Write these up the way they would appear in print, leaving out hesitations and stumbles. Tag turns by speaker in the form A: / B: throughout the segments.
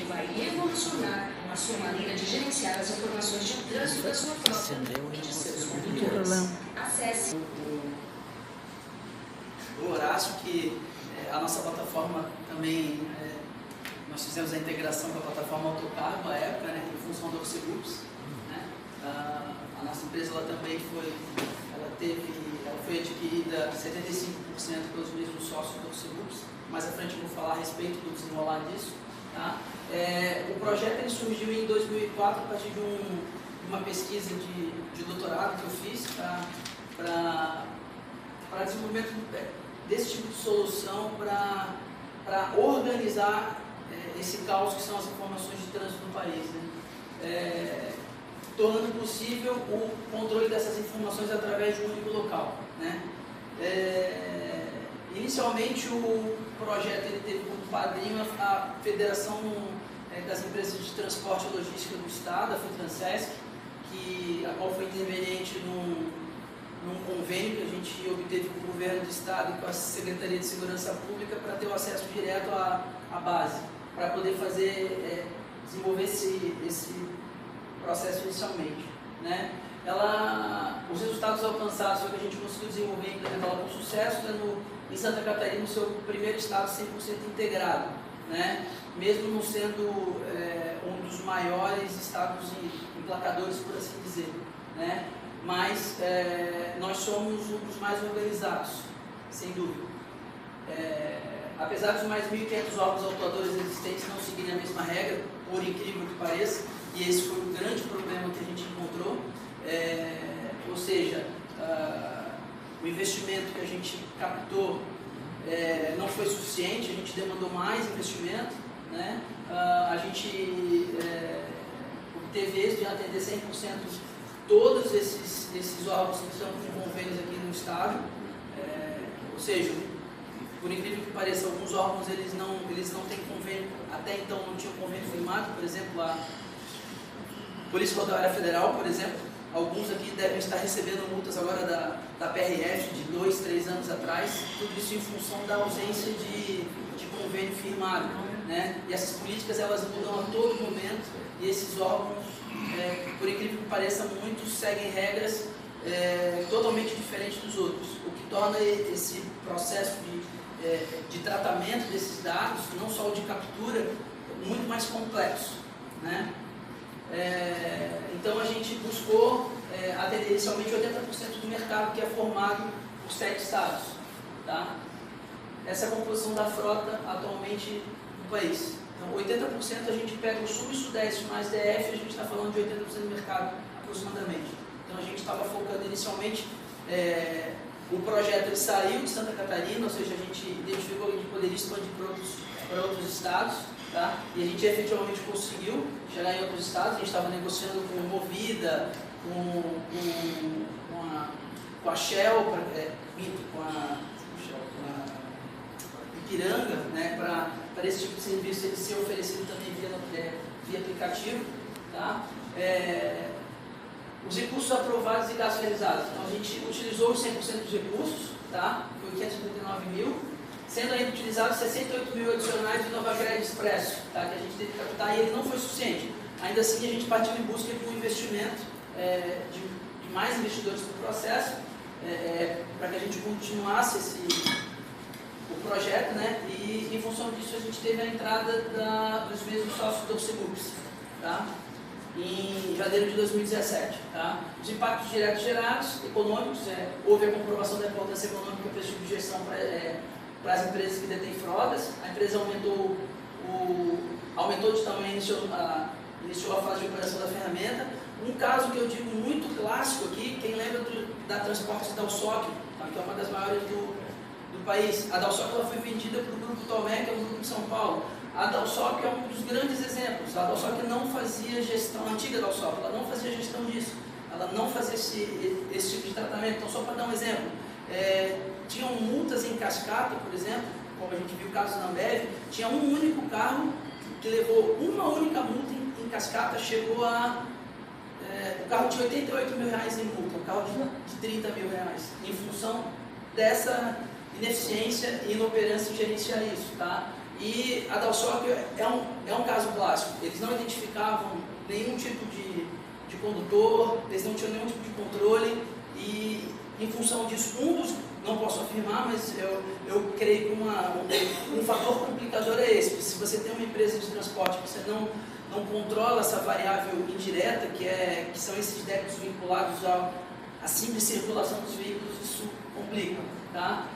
A: que vai revolucionar a sua maneira de gerenciar as informações de trânsito da sua frota e de seus condutores. Acesse
B: o Horácio, que a nossa plataforma também, nós fizemos a integração com a plataforma Autocargo à época, né, em função do Oxigroups, né. A nossa empresa ela também foi adquirida 75% pelos mesmos sócios do Oxigroups. Mais à frente eu vou falar a respeito do desenrolar disso. Tá? O projeto ele surgiu em 2004 a partir de uma pesquisa de doutorado que eu fiz para desenvolvimento desse tipo de solução para organizar esse caos que são as informações de trânsito no país, né? Tornando possível o controle dessas informações através de um único local, né? Inicialmente o projeto ele teve como padrinho a Federação das Empresas de Transporte e Logística do Estado, a FETRANSESC, a qual foi interveniente num convênio que a gente obteve com o Governo do Estado e com a Secretaria de Segurança Pública para ter o acesso direto à base, para poder desenvolver esse processo inicialmente, né? Os resultados alcançados foi que a gente conseguiu desenvolver e implementar ela com sucesso, tendo em Santa Catarina o seu primeiro estado 100% integrado, né? Mesmo não sendo um dos maiores estados emplacadores, por assim dizer, né? Mas nós somos um dos mais organizados, sem dúvida. Apesar dos mais 1.500 órgãos autuadores existentes não seguirem a mesma regra, por incrível que pareça, e esse foi o grande problema que a gente encontrou, ou seja, o investimento que a gente captou não foi suficiente, a gente demandou mais investimento, né? A gente obteve êxito de atender 100% todos esses órgãos que estão com convênios aqui no estado, ou seja, por incrível que pareça, alguns órgãos eles não têm convênio, até então não tinham convênio firmado, por exemplo, a Polícia Rodoviária Federal, por exemplo, alguns aqui devem estar recebendo multas agora da PRF de 2, 3 anos atrás, tudo isso em função da ausência de convênio firmado, né? E essas políticas elas mudam a todo momento e esses órgãos, por incrível que pareça, muitos seguem regras totalmente diferentes dos outros, o que torna esse processo de tratamento desses dados, não só o de captura, muito mais complexo, né? Então a gente buscou atender inicialmente 80% do mercado que é formado por 7 estados, tá? Essa é a composição da frota atualmente no país. Então 80% a gente pega o sul e sudeste mais DF, a gente está falando de 80% do mercado aproximadamente. Então a gente estava focando inicialmente, o projeto ele saiu de Santa Catarina, ou seja, a gente identificou que a gente poderia expandir para outros estados, tá? E a gente efetivamente conseguiu chegar em outros estados. A gente estava negociando com Movida, com a Shell, com a Ipiranga, né, para esse tipo de serviço ele ser oferecido também via aplicativo, tá? Os recursos aprovados e gastos realizados. Então a gente utilizou os 100% dos recursos, tá? Foi 539 mil, sendo ainda utilizados 68 mil adicionais de Nova Crédito Expresso, tá? Que a gente teve que captar e ele não foi suficiente. Ainda assim a gente partiu em busca de um investimento de mais investidores no processo, para que a gente continuasse o projeto, né? E em função disso a gente teve a entrada dos mesmos sócios do Oxigroups, tá? Em janeiro de 2017. Tá? Os impactos diretos gerados, econômicos, houve a comprovação da importância econômica para esse tipo de gestão para as empresas que detêm frotas. A empresa aumentou de tamanho, iniciou a fase de operação da ferramenta. Um caso que eu digo muito clássico aqui, quem lembra da Transportes Dalsoc, tá? Que é uma das maiores do país. A Dalsoc ela foi vendida para o Grupo Tomé, que é um grupo de São Paulo. A Dalsoc é um dos grandes exemplos. A Dalsoc não fazia gestão, a antiga Dalsoc, ela não fazia gestão disso. Ela não fazia esse tipo de tratamento. Então, só para dar um exemplo, tinham multas em cascata, por exemplo, como a gente viu o caso da Ambev, tinha um único carro que levou uma única multa em cascata, chegou a... o carro tinha 88 mil reais em multa, o carro de 30 mil reais, em função dessa ineficiência e inoperância em gerenciar isso, tá? E a Dalsoc é um caso clássico. nenhum tipo de condutor, eles não tinham nenhum tipo de controle e, em função disso, não posso afirmar, mas eu creio que um fator complicador é esse. Se você tem uma empresa de transporte, você não controla essa variável indireta, que são esses débitos vinculados à simples circulação dos veículos, isso complica. Tá?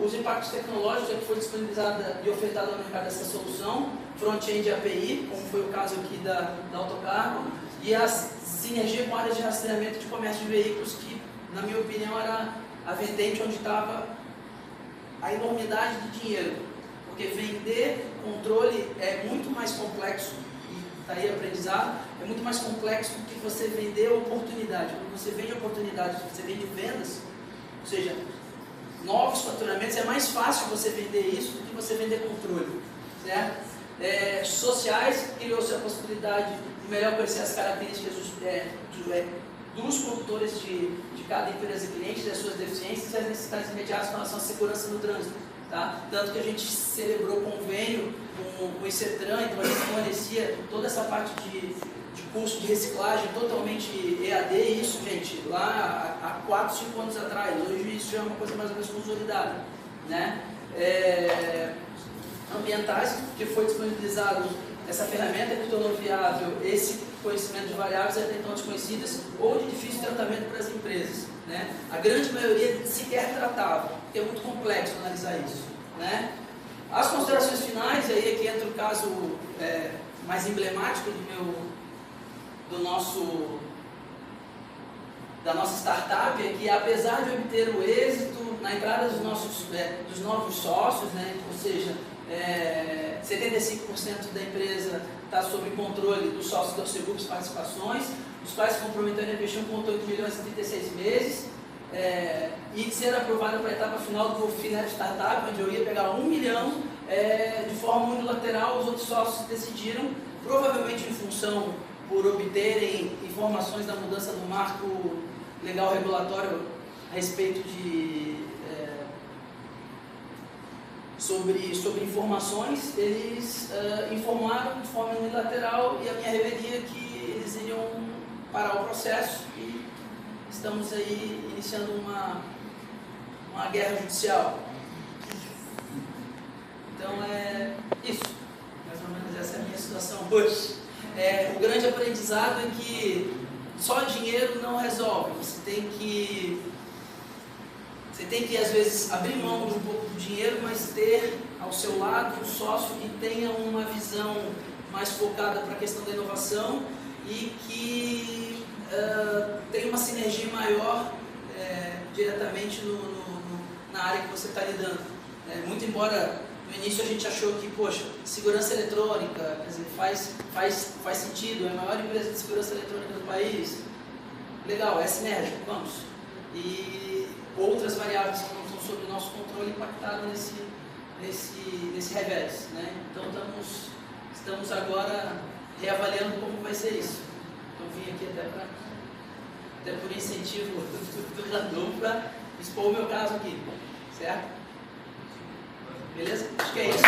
B: Os impactos tecnológicos é que foi disponibilizada e ofertada ao mercado essa solução, front-end API, como foi o caso aqui da Autocargo, e a sinergia com áreas de rastreamento de comércio de veículos, que, na minha opinião, era a vertente onde estava a enormidade de dinheiro, porque vender controle é muito mais complexo, e está aí aprendizado, é muito mais complexo do que você vender oportunidade. Quando você vende oportunidade, você vende vendas, ou seja, novos faturamentos, é mais fácil você vender isso do que você vender controle, certo? Sociais, criou-se a possibilidade de melhor conhecer as características dos condutores de cada empresa cliente, das suas deficiências e as necessidades imediatas com relação à segurança no trânsito. Tá? Tanto que a gente celebrou convênio com o ICETRAN, então a gente fornecia toda essa parte de curso de reciclagem totalmente EAD, e isso, gente, lá há 4, 5 anos atrás. Hoje isso já é uma coisa mais ou menos consolidada. Né? Ambientais, que foi disponibilizado essa ferramenta que tornou viável esse conhecimento de variáveis até então desconhecidas ou de difícil tratamento para as empresas. Né? A grande maioria sequer tratava, porque é muito complexo analisar isso. Né? As considerações finais, aí é que entra o caso mais emblemático da nossa startup, é que apesar de obter o êxito na entrada dos novos sócios, né? Ou seja, 75% da empresa está sob controle dos sócios da Orcegups Participações, os quais se comprometeram a investir 1,8 milhões em 36 meses, e ser aprovada para a etapa final do FINEP Startup, onde eu ia pegar 1 milhão de forma unilateral. Os outros sócios decidiram, provavelmente em função por obterem informações da mudança do marco legal regulatório a respeito sobre informações, eles informaram de forma unilateral, e a minha revelia é que eles iriam parar o processo, e estamos aí iniciando uma guerra judicial. Então é isso, mais ou menos essa é a minha situação hoje. O grande aprendizado é que só dinheiro não resolve, você tem que às vezes abrir mão de um pouco do dinheiro, mas ter ao seu lado um sócio que tenha uma visão mais focada para a questão da inovação e que tenha uma sinergia maior diretamente na área que você está lidando. Muito embora no início a gente achou que, poxa, segurança eletrônica, quer dizer, faz sentido, é a maior empresa de segurança eletrônica do país, legal, é sinérgico, vamos. E outras variáveis que não estão sob o nosso controle impactaram nesse revés. Né? Então estamos agora reavaliando como vai ser isso. Então vim aqui até por incentivo do curador para expor o meu caso aqui, certo? Beleza? Acho que é isso.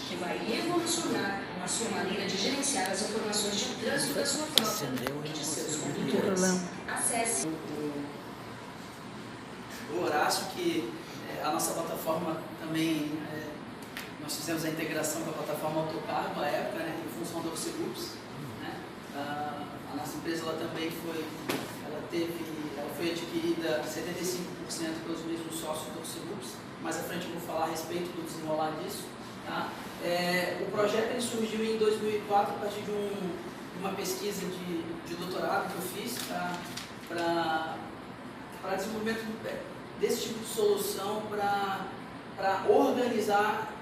A: Que vai revolucionar a sua maneira de gerenciar as informações de trânsito da sua frota e de seus condutores. Acesse
B: o Horácio, que a nossa plataforma também, nós fizemos a integração com a plataforma Autocargo à época, né, em função do Orcegups. Né? A nossa empresa ela também foi adquirida 75% pelos mesmos sócios do Orcegups. Mais à frente eu vou falar a respeito do desenrolar disso. Tá? O projeto ele surgiu em 2004 a partir de uma pesquisa de doutorado que eu fiz para desenvolvimento desse tipo de solução para organizar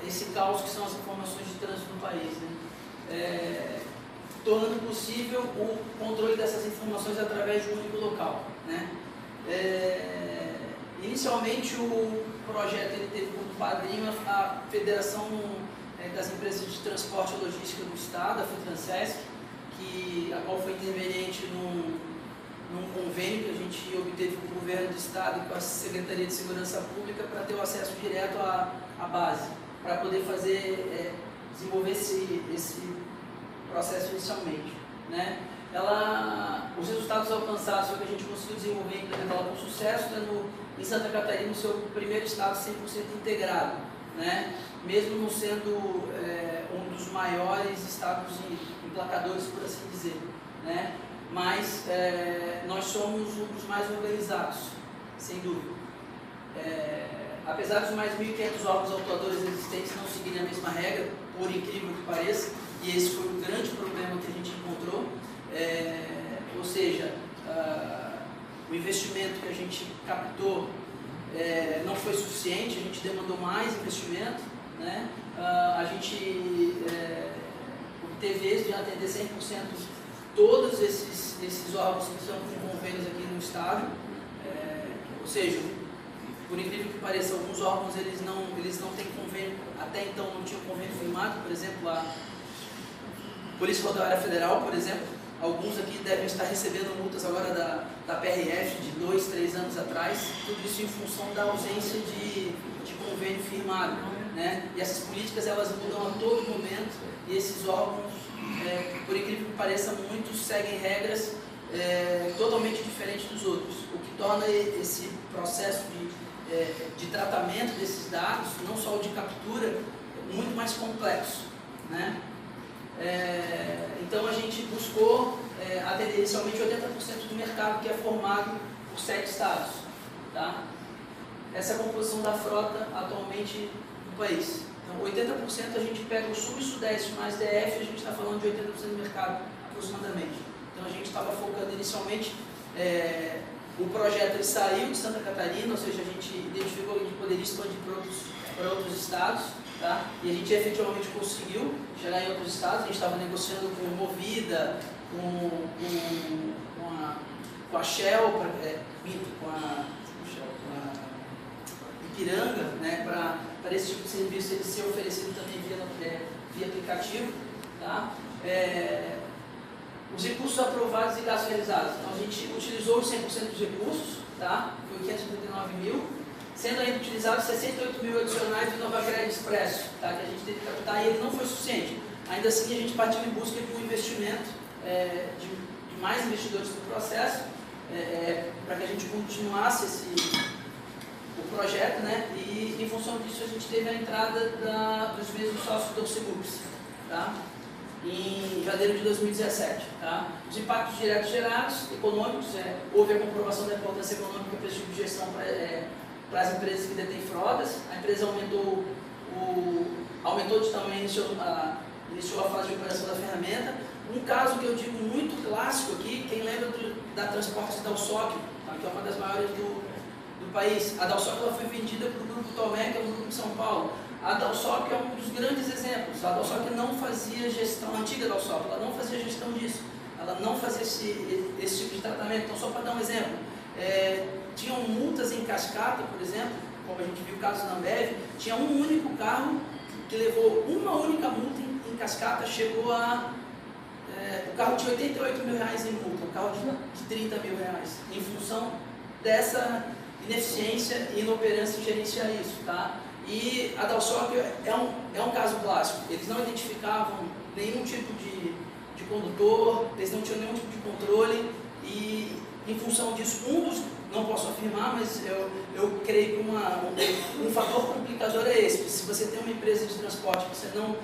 B: esse caos que são as informações de trânsito no país. Né? Tornando possível o controle dessas informações através de um único local. Né? Inicialmente o projeto ele teve como padrinho a Federação das Empresas de Transporte e Logística do Estado, a FETRANSESC, a qual foi interveniente num convênio que a gente obteve com o governo do Estado e com a Secretaria de Segurança Pública para ter o acesso direto à base, para poder fazer desenvolver esse processo inicialmente, né? Os resultados alcançados foi que a gente conseguiu desenvolver e implementar ela com sucesso, tendo em Santa Catarina o seu primeiro estado 100% integrado, né? Mesmo não sendo um dos maiores estados emplacadores, por assim dizer, né? Mas nós somos um dos mais organizados, sem dúvida. Apesar dos mais 1.500 órgãos autuadores existentes não seguirem a mesma regra, por incrível que pareça, e esse foi o grande problema que a gente encontrou, ou seja, o investimento que a gente captou não foi suficiente, a gente demandou mais investimento, né? A gente teve êxito de atender 100% todos esses órgãos que estão com convênios aqui no estado, ou seja, por incrível que pareça, alguns órgãos eles não têm convênio, até então não tinham convênio firmado, por exemplo, a Polícia Rodoviária Federal, por exemplo, alguns aqui devem estar recebendo multas agora da PRF de 2, 3 anos atrás, tudo isso em função da ausência de convênio firmado, né? E essas políticas elas mudam a todo momento e esses órgãos, por incrível que pareça, muitos seguem regras totalmente diferentes dos outros, o que torna esse processo de tratamento desses dados, não só o de captura, muito mais complexo, né? Então a gente buscou atender inicialmente 80% do mercado que é formado por 7 estados, tá? Essa é a composição da frota atualmente no país. Então 80% a gente pega o sul e sudeste mais DF, a gente está falando de 80% do mercado aproximadamente. Então a gente estava focando inicialmente, o projeto ele saiu de Santa Catarina, ou seja, a gente identificou que a gente poderia expandir para outros estados, tá? E a gente efetivamente conseguiu chegar em outros estados. A gente estava negociando com Movida, com a Shell, com a Ipiranga, né, para esse tipo de serviço ele ser oferecido também via aplicativo, tá? Os recursos aprovados e gastos realizados. Então a gente utilizou os 100% dos recursos, tá? Foi 539 mil, sendo ainda utilizados 68 mil adicionais do Nova Crédito Expresso, tá? Que a gente teve que captar e ele não foi suficiente. Ainda assim a gente partiu em busca de um investimento de mais investidores no processo, para que a gente continuasse o projeto, né? E em função disso a gente teve a entrada dos mesmos sócios do Seguros, tá? Em janeiro de 2017. Tá? Os impactos diretos gerados, econômicos, houve a comprovação da importância econômica para esse tipo de gestão para as empresas que detêm frotas. A empresa aumentou de tamanho, iniciou a fase de operação da ferramenta. Um caso que eu digo muito clássico aqui, quem lembra da Transportes Dalsóquio, tá? Que é uma das maiores do país. A Dalsóquio foi vendida para o Grupo Tomé, que é um grupo de São Paulo. A Dalsop é um dos grandes exemplos. A Dalsop não fazia gestão, a antiga Dalsop, ela não fazia gestão disso. Ela não fazia esse tipo de tratamento. Então, só para dar um exemplo, tinham multas em cascata, por exemplo, como a gente viu o caso na Ambev, tinha um único carro que levou uma única multa em cascata, chegou a... o carro tinha 88 mil reais em multa, o carro de 30 mil reais, em função dessa ineficiência e inoperância em gerenciar isso, tá? E a Dalsop é um caso clássico. Eles não identificavam nenhum tipo de condutor, eles não tinham nenhum tipo de controle e, em função disso, não posso afirmar, mas eu creio que um fator complicador é esse. Se você tem uma empresa de transporte, você não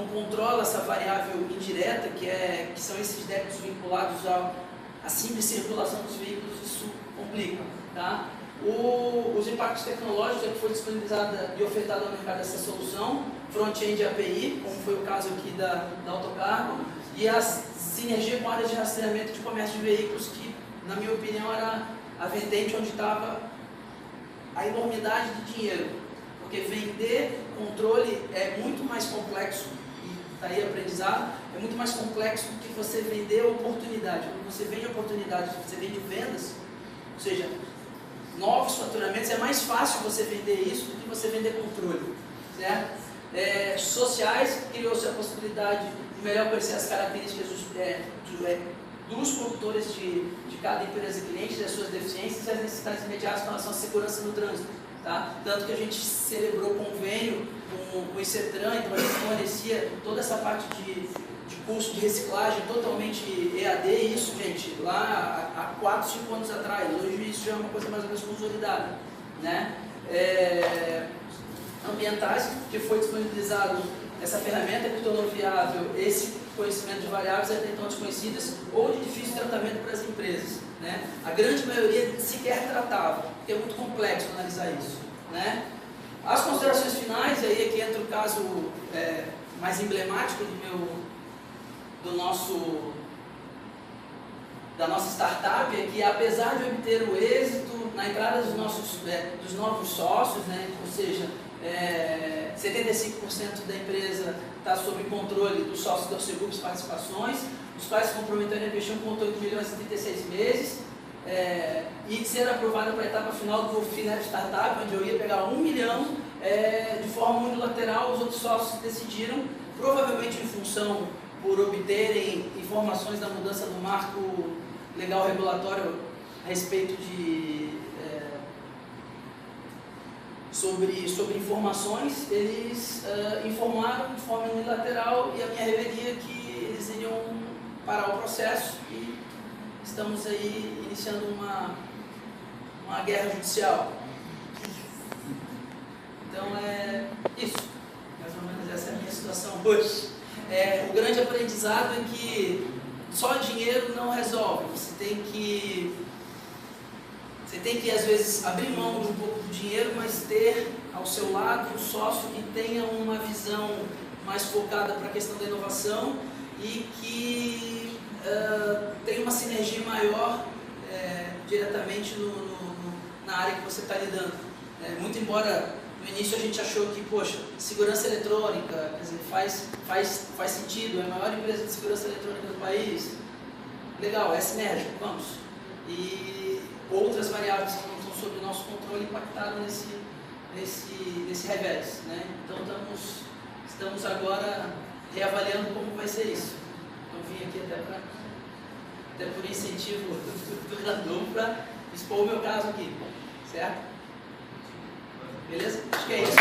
B: controla essa variável indireta, que são esses débitos vinculados à simples circulação dos veículos, isso complica, tá? Os impactos tecnológicos que foi disponibilizada e ofertada ao mercado essa solução, front-end API, como foi o caso aqui da Autocargo, e a sinergia com áreas de rastreamento de comércio de veículos, que, na minha opinião, era a vertente onde estava a enormidade de dinheiro. Porque vender controle é muito mais complexo, e daí aprendizado, é muito mais complexo do que você vender oportunidade. Quando você vende oportunidade, você vende vendas, ou seja, novos faturamentos, é mais fácil você vender isso do que você vender controle, certo? Sociais, criou-se a possibilidade de melhor conhecer as características dos condutores de cada empresa cliente, das suas deficiências e as necessidades imediatas com relação à segurança no trânsito, tá? Tanto que a gente celebrou convênio com o o ICETRAN, então a gente fornecia toda essa parte de curso de reciclagem totalmente EAD, isso, gente, lá há 4, 5 anos atrás. Hoje isso já é uma coisa mais ou menos consolidada, né? Ambientais, que foi disponibilizado essa ferramenta que tornou viável esse conhecimento de variáveis até então desconhecidas ou de difícil tratamento para as empresas, né? A grande maioria sequer tratava, porque é muito complexo analisar isso, né? As considerações finais, aí aqui entra o caso mais emblemático da nossa startup, é que apesar de obter o êxito na entrada dos novos sócios, né, ou seja, 75% da empresa está sob controle dos sócios da Orcegups Participações, os quais se comprometeram a investir 1,8 milhões em 36 meses, e ser aprovada para a etapa final do Finet Startup, onde eu ia pegar 1 milhão de forma unilateral. Os outros sócios decidiram, provavelmente em função por obterem informações da mudança do marco legal regulatório a respeito sobre informações, eles informaram de forma unilateral, e a minha revelia que eles iriam parar o processo, e estamos aí iniciando uma guerra judicial. Então é isso, mais ou menos essa é a minha situação hoje. O grande aprendizado é que só dinheiro não resolve. Você tem que às vezes abrir mão de um pouco do dinheiro, mas ter ao seu lado um sócio que tenha uma visão mais focada para a questão da inovação e que tenha uma sinergia maior diretamente na área que você está lidando. Muito embora no início a gente achou que, poxa, segurança eletrônica, quer dizer, faz sentido, é a maior empresa de segurança eletrônica do país, legal, é sinérgico, vamos. E outras variáveis que não estão sob o nosso controle impactaram nesse revés, né? Então estamos agora reavaliando como vai ser isso. Eu vim aqui até por incentivo do Radon para expor o meu caso aqui, certo? Beleza? Acho que é isso.